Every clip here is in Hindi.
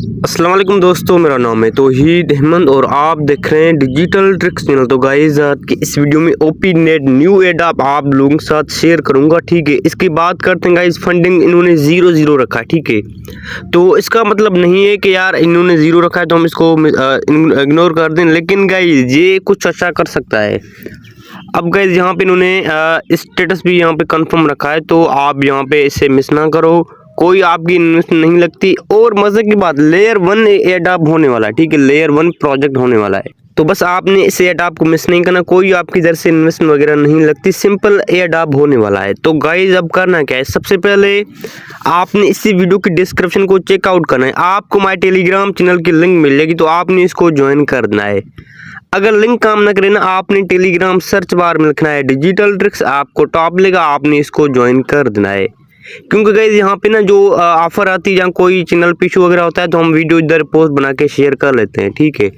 अस्सलाम वालेकुम दोस्तों, मेरा नाम है तौहीद अहमद और आप देख रहे हैं डिजिटल ट्रिक्स चैनल। तो गाइस आज की इस वीडियो में ओपी नेट न्यू ऐड आप लोगों के साथ शेयर करूंगा। ठीक है, इसकी बात करते हैं गाइस। फंडिंग इन्होंने 0 रखा है। ठीक है, तो इसका मतलब नहीं है कि यार इन्होंने 0 रखा है तो हम इसको इग्नोर कर दें, लेकिन गाइस ये कुछ अच्छा कर सकता है। अब गाइस यहाँ पे इन्होंने स्टेटस भी यहाँ पे कंफर्म रखा है, तो आप यहाँ पे इसे मिस ना करो। कोई आपकी इन्वेस्टमेंट नहीं लगती और मजे की बात, लेयर 1 एडॉप होने वाला है। ठीक है, लेयर 1 प्रोजेक्ट होने वाला है, तो बस आपने इस एडॉप को मिस नहीं करना। कोई आपकी इधर से इन्वेस्टमेंट वगैरह नहीं लगती, सिंपल एडॉप होने वाला है। तो गाइस अब करना क्या है, सबसे पहले आपने इसी वीडियो की डिस्क्रिप्शन को चेकआउट करना है। आपको माय टेलीग्राम चैनल की लिंक मिल जाएगी, तो आपने इसको ज्वाइन करना है। अगर लिंक काम ना करे ना, आपने टेलीग्राम सर्च बार में लिखना है डिजिटल ट्रिक्स, आपको टॉप लेगा, आपने इसको ज्वाइन कर देना है। क्योंकि गाइस यहाँ पे ना जो ऑफर आती है या कोई चैनल पे इशू वगैरह होता है, तो हम वीडियो इधर पोस्ट बना के शेयर कर लेते हैं। ठीक है,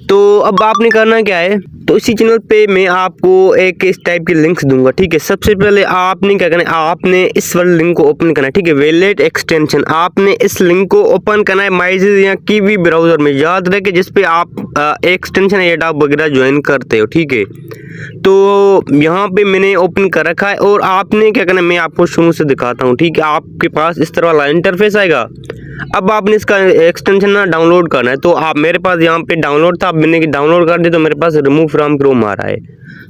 तो अब आपने करना क्या है, तो इसी चैनल पे मैं आपको एक इस टाइप की लिंक्स दूंगा। ठीक है, सबसे पहले आपने क्या करना है, आपने इस वाले लिंक को ओपन करना है। ठीक है, वैलेट एक्सटेंशन, आपने इस लिंक को ओपन करना है माइजेज या कीवी ब्राउजर में। याद रहे कि जिस पे आप एक्सटेंशन एडॉप वगैरह ज्वाइन करते हो। ठीक है, तो यहाँ पे मैंने ओपन कर रखा है और आपने क्या करना है, मैं आपको शुरू से दिखाता हूँ। ठीक है, आपके पास इस तरह वाला इंटरफेस आएगा। अब आपने इसका एक्सटेंशन ना डाउनलोड करना है, तो आप मेरे पास यहाँ पे डाउनलोड था, अब मैंने डाउनलोड कर दिया, तो मेरे पास रिमूव फ्रॉम क्रोम आ रहा है।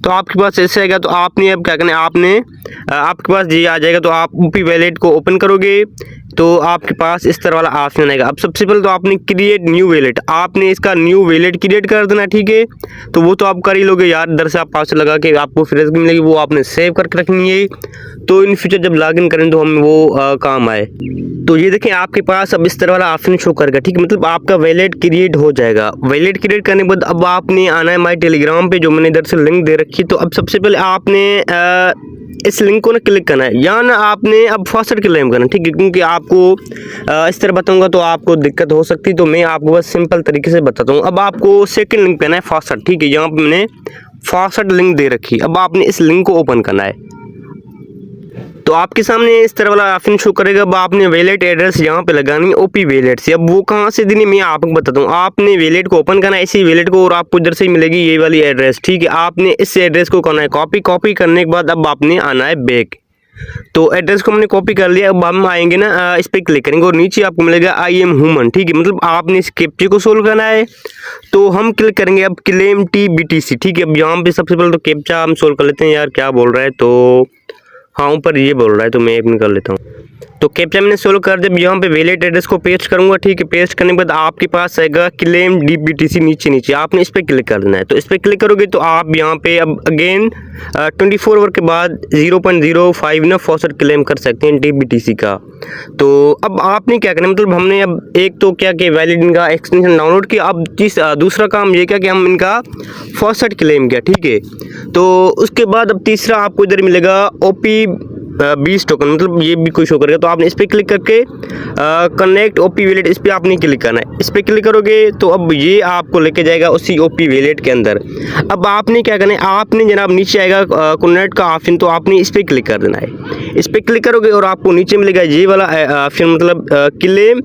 तो आपके पास ऐसे आएगा, तो आपने अब क्या करना है, आपने आपके पास ये आ जाएगा, तो आप ओपी वैलेट को ओपन करोगे तो आपके पास इस तरह वाला ऑप्शन आएगा। अब सबसे पहले तो आपने क्रिएट न्यू वैलेट, आपने इसका न्यू वैलेट क्रिएट कर देना। ठीक है, तो वो तो आप कर ही लोगे यार, इधर से आप पासवर्ड लगा के आपको फ्रेश मिलेगी, वो आपने सेव करके रखनी है, तो इन फ्यूचर जब लॉगिन करें तो हम वो काम आए। तो ये देखें आपके पास अब इस तरह वाला ऑप्शन शो करेगा। ठीक है, मतलब आपका वैलेट क्रिएट हो जाएगा। वैलेट क्रिएट करने के बाद अब आपने आना है माय टेलीग्राम पे, जो मैंने इधर से लिंक दे रखी। तो अब सबसे पहले आपने इस लिंक को ना क्लिक करना है, या ना आपने अब फास्टर क्लेम करना। ठीक है, क्योंकि आपको इस तरह बताऊंगा तो आपको दिक्कत हो सकती है, तो मैं आपको बस सिंपल तरीके से बताता हूँ। अब आपको सेकंड लिंक पे ना है फास्टर। ठीक है, यहाँ पे मैंने फास्टर लिंक दे रखी। अब आपने इस लिंक को ओपन करना है, तो आपके सामने इस तरह वाला ऑप्शन शो करेगा। अब आपने वैलेट एड्रेस यहाँ पे लगानी है ओपी वैलेट से। अब वो कहाँ से देनी मैं आपको बताता हूँ। आपने वैलेट को ओपन करना है, इसी वैलेट को, और आपको इधर से ही मिलेगी ये वाली एड्रेस। ठीक है, आपने इस एड्रेस को करना है कॉपी करने के बाद अब आपने आना है बैक। तो एड्रेस को हमने कॉपी कर लिया। अब हम आएंगे ना, इस पर क्लिक करेंगे और नीचे आपको मिलेगा आई एम ह्यूमन। ठीक है, मतलब आपने इस कैप्चे को सोल्व करना है, तो हम क्लिक करेंगे अब क्लेम TBTC। ठीक है, अब यहाँ पे सबसे पहले तो कैप्चा हम सोल्व कर लेते हैं। यार क्या बोल रहा है, तो हाँ ऊपर ये बोल रहा है, तो मैं एक कर लेता हूँ। तो कैप्चा मैंने सोल्व कर दिया। यहाँ पे वैलेट एड्रेस को पेस्ट करूंगा। ठीक है, पेस्ट करने के बाद आपके पास आएगा क्लेम DBTC, नीचे आपने इस पर क्लिक कर देना है। तो इस पर क्लिक करोगे तो आप यहाँ पे अब अगेन 24 आवर के बाद 0.05 ना फॉस्टर क्लेम कर सकते हैं DBTC का। तो अब आपने क्या करना, मतलब हमने अब एक तो क्या कि वैलिड इनका एक्सटेंशन डाउनलोड किया। अब दूसरा काम ये क्या कि हम इनका फॉस्टर क्लेम किया। ठीक है, तो उसके बाद अब तीसरा आपको इधर मिलेगा ओपी 20 टोकन, मतलब ये भी कोई शो करेगा। तो आपने इस पर क्लिक करके कनेक्ट ओपी वैलेट, इस पर आपने क्लिक करना है। इस पर क्लिक करोगे तो अब ये आपको लेके जाएगा उसी ओपी वैलेट के अंदर। अब आपने क्या करना है, आपने जनाब नीचे आएगा कनेक्ट का ऑप्शन, तो आपने इस पर क्लिक कर देना है। इस पर क्लिक करोगे और आपको नीचे मिलेगा ये वाला ऑप्शन, मतलब क्लेम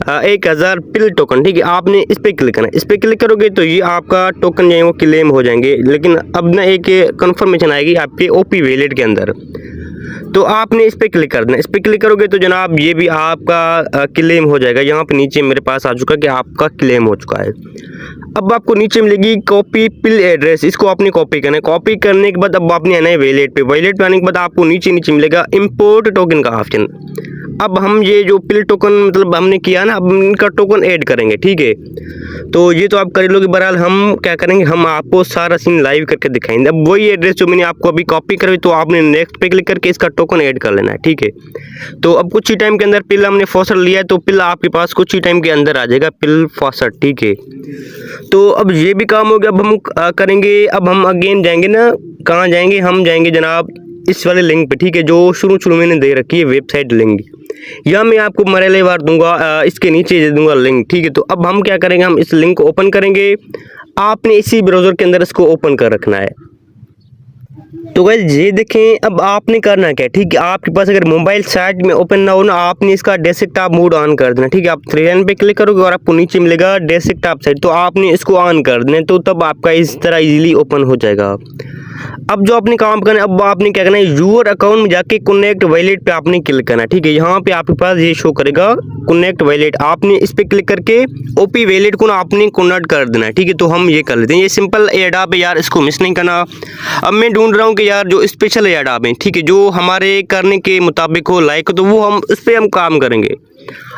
1000 पिल टोकन। ठीक है, आपने इस पर क्लिक करना है। इस पर क्लिक करोगे तो ये आपका टोकन जो है वो क्लेम हो जाएंगे। लेकिन अब ना एक कन्फर्मेशन आएगी आपके ओपी वैलेट के अंदर, तो आपने इस पर क्लिक कर देना। इस पर क्लिक करोगे तो जनाब ये भी आपका क्लेम हो जाएगा। यहाँ पे नीचे मेरे पास आ चुका है कि आपका क्लेम हो चुका है। अब आपको नीचे मिलेगी कॉपी पिल एड्रेस, इसको आपने कॉपी करना है। कॉपी करने के बाद अब आपने आना है वैलेट पे। वैलेट पे आने के बाद आपको नीचे मिलेगा इंपोर्ट टोकन का ऑप्शन। अब हम ये जो पिल टोकन मतलब हमने किया ना, अब इनका टोकन ऐड करेंगे। ठीक है, तो ये तो आप कर लोगे। बहरहाल हम क्या करेंगे, हम आपको सारा सीन लाइव करके दिखाएंगे। अब वही एड्रेस जो मैंने आपको अभी कॉपी करी, तो आपने नेक्स्ट पे क्लिक करके इसका टोकन ऐड कर लेना है। ठीक है, तो अब कुछ ही टाइम के अंदर पिल हमने फॉस्टर लिया है, तो पिल आपके पास कुछ ही टाइम के अंदर आ जाएगा, पिल फॉस्टर। ठीक है, तो अब ये भी काम हो गया। अब हम करेंगे, अब हम अगेन जाएंगे ना, कहाँ जाएंगे, हम जाएंगे जनाब इस वाले लिंक पे। ठीक है, जो शुरू मैंने दे रखी है वेबसाइट लिंक, या मैं आपको मरले बार दूंगा, इसके नीचे दे दूंगा लिंक। ठीक है, तो अब हम क्या करेंगे, हम इस लिंक को ओपन करेंगे। आपने इसी ब्राउज़र के अंदर इसको ओपन कर रखना है। तो गाइस ये देखें, अब आपने करना क्या है, ठीक है। आपके पास अगर मोबाइल साइट में ओपन ना हो ना, आपने इसका डेस्कटॉप मोड ऑन कर देना, ठीक है। आप थ्री लाइन पे क्लिक करोगे और आपको नीचे मिलेगा डेस्कटॉप साइट, तो आपने इसको ऑन कर देना, तो तब आपका इस तरह इजीली ओपन हो जाएगा। अब जो आपने काम करना है, अब आपने क्या करना है, यूर अकाउंट में जाके कनेक्ट वॉलेट पे आपने क्लिक करना है, ठीक है। यहाँ पे आपके पास ये शो करेगा कनेक्ट वॉलेट, आपने इस पे क्लिक करके ओपी वॉलेट को ना आपने कनेक्ट कर देना है, ठीक है। तो हम ये कर लेते हैं, ये सिंपल ऐड है यार, इसको मिस नहीं करना। अब मैं ढूंढ रहा हूँ कि यार जो स्पेशल ऐड है, ठीक है, जो हमारे करने के मुताबिक हो, लाइक, तो वो हम उस पर हम काम करेंगे।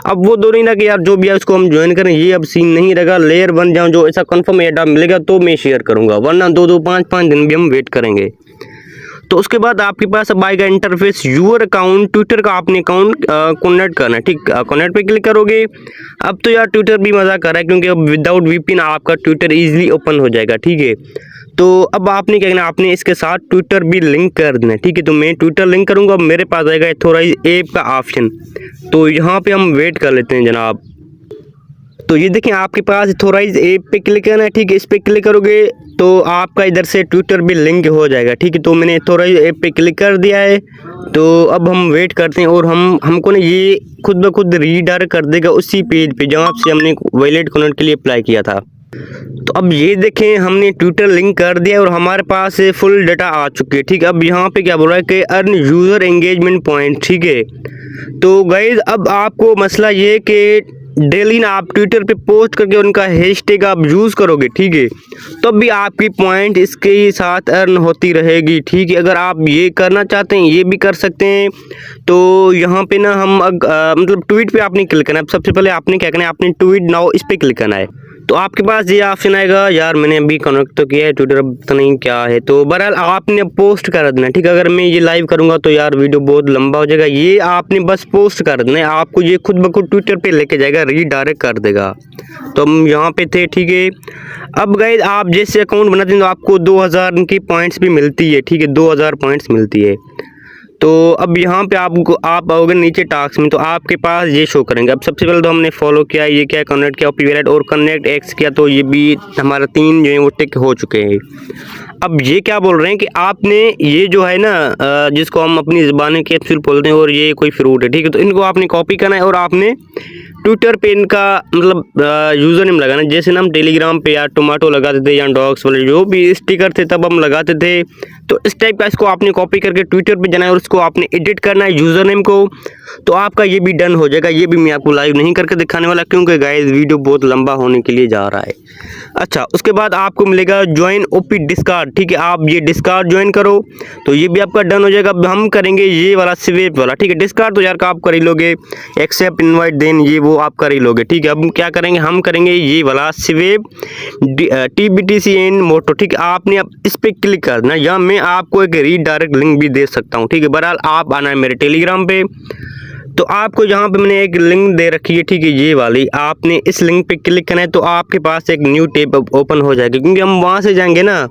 अब वो दो नहीं ना कि यार जो भी है उसको हम ज्वाइन करें, ये अब सीन नहीं रहेगा। लेयर बन जाऊँ, जो ऐसा कंफर्म ऐड मिलेगा तो मैं शेयर करूंगा, वरना 2-2 5-5 दिन भी हम वेट करेंगे। तो उसके बाद आपके पास अब आएगा इंटरफेस यूर अकाउंट, ट्विटर का आपने अकाउंट कनेक्ट करना है, ठीक। कनेक्ट पे क्लिक करोगे। अब तो यार ट्विटर भी मज़ा कर रहा है, क्योंकि अब विदाउट वीपीएन आपका ट्विटर इजीली ओपन हो जाएगा, ठीक है। तो अब आपने क्या करना, आपने इसके साथ ट्विटर भी लिंक कर देना, ठीक है। तो मैं ट्विटर लिंक करूँगा, अब मेरे पास आएगा एथोराइज ऐप का ऑप्शन, तो यहाँ पे हम वेट कर लेते हैं जनाब। तो ये देखें, आपके पास एथोराइज ऐप पे क्लिक करना है, ठीक है। इस पे क्लिक करोगे तो आपका इधर से ट्विटर भी लिंक हो जाएगा, ठीक है। तो मैंने एथोराइज ऐप पे क्लिक कर दिया है। तो अब हम वेट करते हैं, और हमको ना ये खुद ब खुद रीडायरेक्ट कर देगा उसी पेज पे जहाँ से हमने वॉलेट कनेक्ट के लिए अप्लाई किया था। तो अब ये देखें, हमने ट्विटर लिंक कर दिया और हमारे पास फुल डाटा आ चुकी है, ठीक है। अब यहाँ पे क्या बोल रहा है कि अर्न यूज़र एंगेजमेंट पॉइंट, ठीक है। तो गाइज अब आपको मसला ये कि डेली ना आप ट्विटर पे पोस्ट करके उनका हैशटैग आप यूज़ करोगे, ठीक है, तब भी आपकी पॉइंट इसके साथ अर्न होती रहेगी, ठीक है। अगर आप ये करना चाहते हैं ये भी कर सकते हैं। तो यहाँ पे ना हम मतलब ट्वीट पे आपने क्लिक करना है। सबसे पहले आपने क्या करना है, आपने ट्वीट नाउ इस पर क्लिक करना है। तो आपके पास ये ऑप्शन आएगा, यार मैंने अभी कनेक्ट तो किया है ट्विटर, अब तो नहीं क्या है। तो बहरहाल आपने पोस्ट कर देना, ठीक है। अगर मैं ये लाइव करूँगा तो यार वीडियो बहुत लंबा हो जाएगा, ये आपने बस पोस्ट कर देना है, आपको ये खुद ब खुद ट्विटर पे लेके जाएगा, रीडायरेक्ट कर देगा। तो हम यहाँ पे थे, ठीक है। अब गाइस आप जैसे अकाउंट बनाते हैं तो आपको 2000 की पॉइंट्स भी मिलती है, ठीक है, 2000 पॉइंट्स मिलती है। तो अब यहाँ पे आप आओगे नीचे टास्क में, तो आपके पास ये शो करेंगे। अब सबसे पहले तो हमने फॉलो किया, ये क्या कनेक्ट किया ओपी वॉलेट और कनेक्ट एक्स किया, तो ये भी हमारा 3 जो है वो टिक हो चुके हैं। अब ये क्या बोल रहे हैं कि आपने ये जो है ना जिसको हम अपनी ज़बान में कैप्सूल बोलते हैं, और ये कोई फ्रूट है, ठीक है, तो इनको आपने कॉपी करना है और आपने ट्विटर पे इनका मतलब यूज़र नेम लगाना। जैसे ना हम टेलीग्राम पे या टोमेटो लगाते थे या डॉग्स वाले जो भी स्टिकर थे तब हम लगाते थे, तो इस टाइप का इसको आपने कॉपी करके ट्विटर पे जाना है और उसको आपने एडिट करना है यूज़र नेम को, तो आपका ये भी डन हो जाएगा। ये भी मैं आपको लाइव नहीं करके दिखाने वाला, क्योंकि गाइस वीडियो बहुत लंबा होने के लिए जा रहा है। अच्छा, उसके बाद आपको मिलेगा ज्वाइन ओपी डिस्कार्ड, ठीक है। आप ये डिस्कार्ड ज्वाइन करो तो ये भी आपका डन हो जाएगा। अब हम करेंगे ये वाला स्वेप वाला, ठीक है। डिस्कार्ड तो यार का आप कर ही लोगे, एक्सेप्ट इनवाइट देन ये वो आप कर ही लोगे, ठीक है। अब क्या करेंगे, हम करेंगे ये वाला स्वेप TBTC एंड मोटो, ठीक है। आपने अब इस पर क्लिक करना, या मैं आपको एक रीडायरेक्ट लिंक भी दे सकता हूँ, ठीक है। बहरहाल आप आना है मेरे टेलीग्राम पे, तो आपको यहाँ पे मैंने एक लिंक दे रखी है, ठीक है, ये वाली। आपने इस लिंक पे क्लिक करना है तो आपके पास एक न्यू टैब ओपन हो जाएगी, क्योंकि हम वहाँ से जाएंगे ना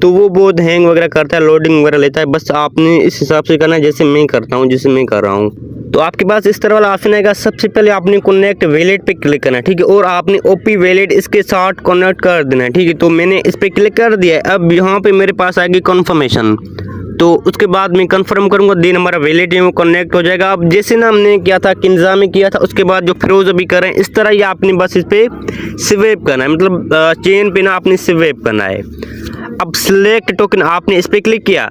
तो वो बहुत हैंग वगैरह करता है, लोडिंग वगैरह लेता है। बस आपने इस हिसाब से करना है जैसे मैं करता हूँ, जैसे मैं कर रहा हूँ। तो आपके पास इस तरह वाला ऑप्शन आएगा। सबसे पहले आपने कनेक्ट वॉलेट पे क्लिक करना है, ठीक है, और आपने ओपी वॉलेट इसके साथ कनेक्ट कर देना है, ठीक है। तो मैंने इस पर क्लिक कर दिया है। अब यहाँ पे मेरे पास आएगी कन्फर्मेशन, तो उसके बाद मैं कंफर्म करूंगा, देन हमारा वॉलेट है वो कनेक्ट हो जाएगा। अब जैसे ना हमने किया था, किन्जा में किया था, उसके बाद जो फिरोज अभी कर रहे हैं, इस तरह ही आपने बस इस पर स्वेप करना है, मतलब चेन पे ना आपने स्वेप करना है। अब सिलेक्ट टोकन आपने इस पर क्लिक किया,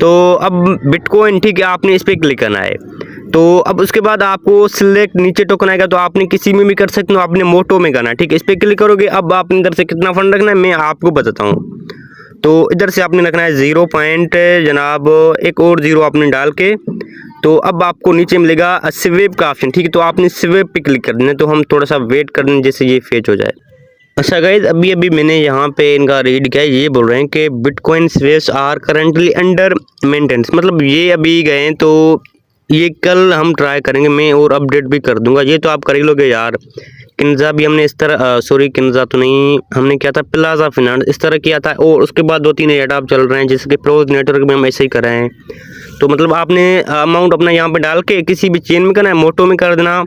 तो अब बिटकॉइन, ठीक है, आपने इस पर क्लिक करना है। तो अब उसके बाद आपको सिलेक्ट नीचे टोकन आएगा, तो आपने किसी में भी कर सकते हो, आपने मोटो में करना है, ठीक है। इस पर क्लिक करोगे। अब आपने इधर से कितना फंड रखना है मैं आपको बताता हूँ। तो इधर से आपने रखना है 0 पॉइंट जनाब, एक और 0 आपने डाल के, तो अब आपको नीचे मिलेगा स्वेप का ऑप्शन, ठीक है। तो आपने स्वेप पे क्लिक कर देना। तो हम थोड़ा सा वेट कर दें जैसे ये फेच हो जाए। अच्छा गाइज, अभी मैंने यहाँ पे इनका रीड किया, ये बोल रहे हैं कि bitcoin swaps are currently under maintenance, मतलब ये अभी गए हैं, तो ये कल हम ट्राई करेंगे, मैं और अपडेट भी कर दूंगा। ये तो आप कर ही लोगे यार। किन्जा भी हमने इस तरह सॉरी किन्जा तो नहीं, हमने किया था प्लाजा फिनांस, इस तरह किया था। और उसके बाद 2-3 ऐड चल रहे हैं, जैसे कि प्रोज नेटवर्क में हम ऐसे ही कर रहे हैं। तो मतलब आपने अमाउंट अपना यहाँ पे डाल के किसी भी चेन में करना है, मोटो में कर देना,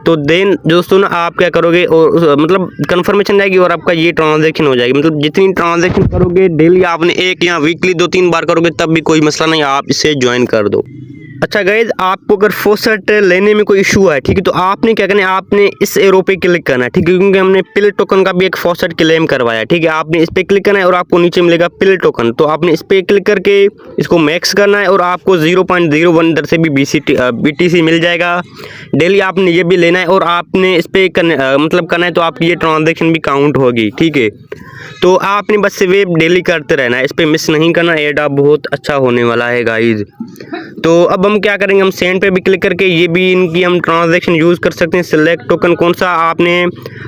तो देन दोस्तों ना आप क्या करोगे और मतलब कंफर्मेशन जाएगी और आपका ये ट्रांजैक्शन हो जाएगी। मतलब जितनी ट्रांजैक्शन करोगे डेली आपने एक या वीकली 2-3 बार करोगे तब भी कोई मसला नहीं, आप इसे ज्वाइन कर दो। अच्छा गाइज, आपको अगर फॉसेट लेने में कोई इशू है, ठीक है, तो आपने क्या करना है, आपने इस एरो पे क्लिक करना है, ठीक है, क्योंकि हमने पिल टोकन का भी एक फॉसेट क्लेम करवाया है, ठीक है। आपने इस पे क्लिक करना है और आपको नीचे मिलेगा पिल टोकन, तो आपने इस पे क्लिक करके इसको मैक्स करना है और आपको 0.01 दर से भी BTC मिल जाएगा। डेली आपने ये भी लेना है और आपने इस पे मतलब करना है तो आपकी ये ट्रांजेक्शन भी काउंट होगी, ठीक है। तो आपने बस वेब डेली करते रहना है, इस पे मिस नहीं करना, एडा बहुत अच्छा होने वाला है गाइज। तो अब हम क्या करेंगे, हम सेंड पे भी क्लिक करके ये भी इनकी हम ट्रांजैक्शन यूज़ कर सकते हैं। सिलेक्ट टोकन कौन सा आपने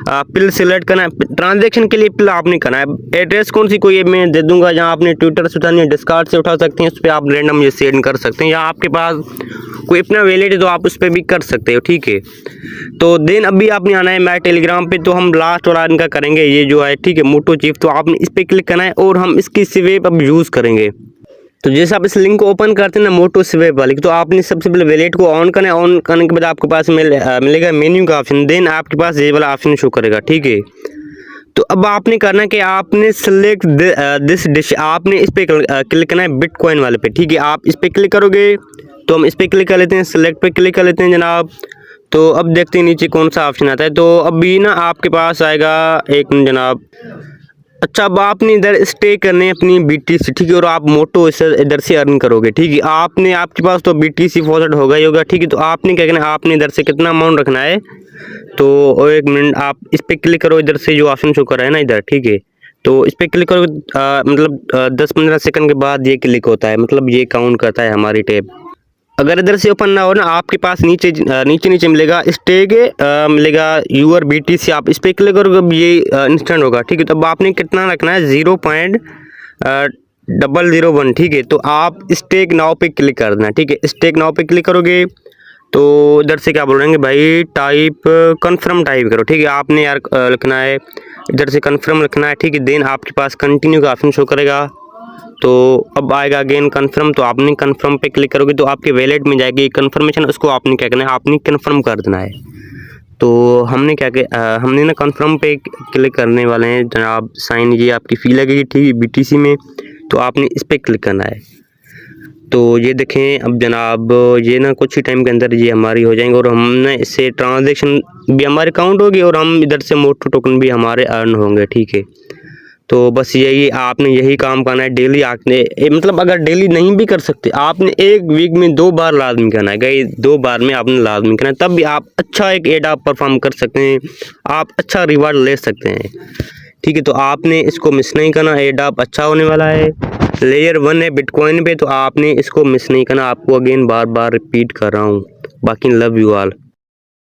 पिल सिलेक्ट करना है, ट्रांजैक्शन के लिए पिल आपने करना है। एड्रेस कौन सी कोई मैं दे दूंगा, जहाँ आपने ट्विटर से उठानी है, डिस्कॉर्ड से उठा सकते हैं, उस पर आप रैंडम ये सेंड कर सकते हैं, या आपके पास कोई अपना वैलिड है तो आप उस पर भी कर सकते हो, ठीक है। तो देन अभी आपने आना है मेरे टेलीग्राम पे, तो हम लास्ट वाला इनका करेंगे ये जो है, ठीक है, मोटो चीफ। तो आपने इस पर क्लिक करना है और हम इसकी स्वेप अब यूज़ करेंगे। तो जैसे आप इस लिंक को ओपन करते हैं ना मोटो स्वेप वाली, तो आपने सबसे पहले वैलेट को ऑन करना है। ऑन करने के बाद आपके पास मिलेगा मेन्यू का ऑप्शन, देन आपके पास ये वाला ऑप्शन शो करेगा, ठीक है। तो अब आपने करना है कि आपने सिलेक्ट दिस डिश, आपने इस पे क्लिक करना है बिटकॉइन वाले पे, ठीक है। आप इस पे क्लिक करोगे तो हम इस पे क्लिक कर लेते हैं, सिलेक्ट पे क्लिक कर लेते हैं जनाब। तो अब देखते हैं नीचे कौन सा ऑप्शन आता है। तो अभी ना आपके पास आएगा एक मिनट जनाब। अच्छा, अब आपने इधर स्टे करने हैं अपनी BTC, ठीक है, और आप मोटो इधर से अर्न करोगे, ठीक है। आपने आपके पास तो BTC फॉसेट होगा ही होगा, ठीक है। तो आपने क्या करना है, आपने इधर से कितना अमाउंट रखना है, तो एक मिनट आप इस पर क्लिक करो, इधर से जो ऑप्शन शो कर रहा है ना इधर, ठीक है। तो इस पर क्लिक करो, मतलब 10-15 सेकंड के बाद ये क्लिक होता है, मतलब ये काउंट करता है हमारी टैब। अगर इधर से ओपन ना हो ना, आपके पास नीचे मिलेगा स्टेक मिलेगा यूर BTC, आप इस पर क्लिक करोगे ये इंस्टेंट होगा, ठीक है। तो अब आपने कितना रखना है, 0.001, ठीक है। तो आप स्टेक नाउ पे क्लिक कर देना, ठीक है। स्टेक नाउ पे क्लिक करोगे तो इधर से क्या बोलेंगे भाई, टाइप कन्फर्म टाइप करो, ठीक है। आपने यार लिखना है, इधर से कन्फर्म लिखना है, ठीक है। देन आपके पास कंटिन्यू का ऑप्शन शो करेगा, तो अब आएगा अगेन कन्फर्म, तो आपने कन्फर्म पे क्लिक करोगे तो आपके वैलेट में जाएगी कन्फर्मेशन, उसको आपने क्या करना है, आपने कन्फर्म कर देना है। तो हमने क्या किया, हमने ना कन्फर्म पे क्लिक करने वाले हैं जनाब। साइन ये आपकी फ़ी लगेगी, ठीक है, BTC में, तो आपने इस पर क्लिक करना है। तो ये देखें अब जनाब, ये ना कुछ ही टाइम के अंदर ये हमारी हो जाएंगे और हमने इससे ट्रांजैक्शन भी हमारे काउंट होगी और हम इधर से मोटो टोकन भी हमारे अर्न होंगे, ठीक है। तो बस यही आपने यही काम करना है डेली। आपने मतलब अगर डेली नहीं भी कर सकते, आपने एक वीक में 2 बार लाजमी करना है गई, 2 बार में आपने लाजमी करना है, तब भी आप अच्छा एक एड आप परफॉर्म कर सकते हैं, आप अच्छा रिवार्ड ले सकते हैं, ठीक है। तो आपने इसको मिस नहीं करना, एड आप अच्छा होने वाला है। लेयर 1 है बिटकॉइन पे, तो आपने इसको मिस नहीं करना। आपको अगेन बार बार रिपीट कर रहा हूँ। बाकी लव यू ऑल।